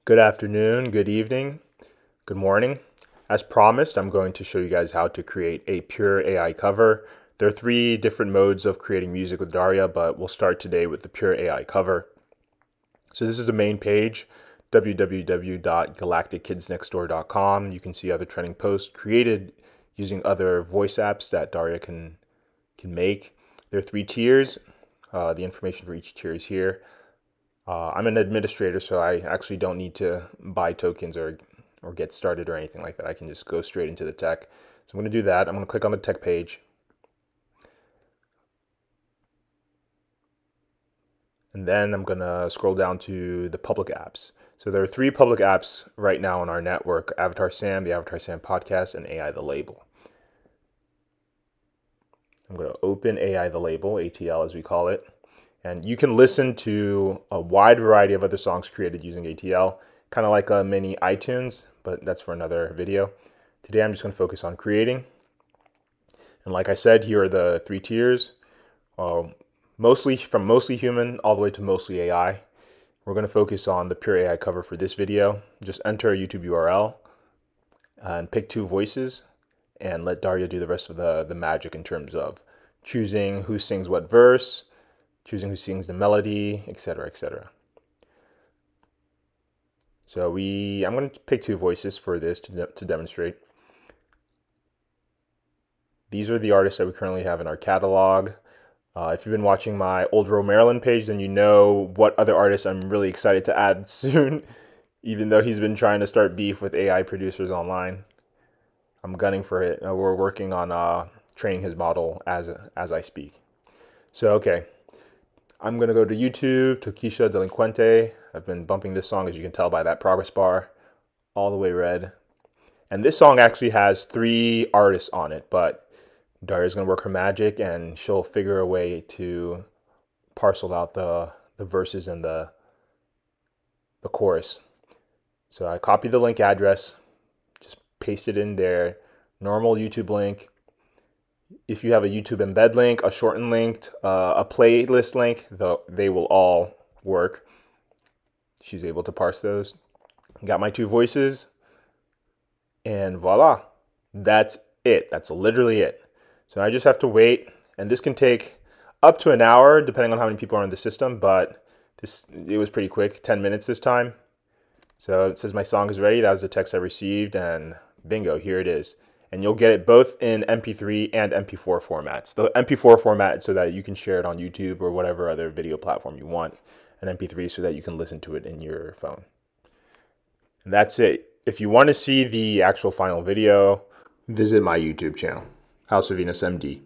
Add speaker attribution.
Speaker 1: Good afternoon, good evening, good morning. As promised, I'm going to show you guys how to create a pure AI cover. There are three different modes of creating music with Daria, but we'll start today with the pure AI cover. So this is the main page, www.galactickidsnextdoor.com. You can see other trending posts created using other voice apps that Daria can make. There are three tiers. The information for each tier is here. I'm an administrator, so I actually don't need to buy tokens or get started or anything like that. I can just go straight into the tech. So I'm going to do that. I'm going to click on the tech page. And then I'm going to scroll down to the public apps. So there are three public apps right now on our network: Avatar Sam, the Avatar Sam podcast, and AI the Label. I'm going to open AI the Label, ATL as we call it. And you can listen to a wide variety of other songs created using ATL, kind of like a mini iTunes, but that's for another video. Today I'm just going to focus on creating. And like I said, here are the three tiers, mostly human all the way to mostly AI. We're going to focus on the pure AI cover for this video. Just enter a YouTube URL and pick two voices and let Daria do the rest of the magic in terms of choosing who sings what verse, choosing who sings the melody, etc., etc. So I'm going to pick two voices for this to demonstrate. These are the artists that we currently have in our catalog. If you've been watching my Old Row Maryland page, then you know what other artists I'm really excited to add soon, even though he's been trying to start beef with AI producers online. I'm gunning for it. We're working on training his model as I speak. So, okay. I'm going to go to YouTube, Tokischa, Delincuente. I've been bumping this song, as you can tell by that progress bar, all the way red. And this song actually has three artists on it, but Daria's going to work her magic, and she'll figure a way to parcel out the verses and the chorus. So I copy the link address, just paste it in there, normal YouTube link. If you have a YouTube embed link, a shortened link, a playlist link, they will all work. She's able to parse those. Got my two voices, and voila. That's it. That's literally it. So I just have to wait, and this can take up to an hour depending on how many people are in the system, but it was pretty quick, 10 minutes this time. So it says my song is ready. That was the text I received, and bingo, here it is. And you'll get it both in MP3 and MP4 formats. The MP4 format so that you can share it on YouTube or whatever other video platform you want, and MP3 so that you can listen to it in your phone. And that's it. If you want to see the actual final video, visit my YouTube channel, House of Venus MD.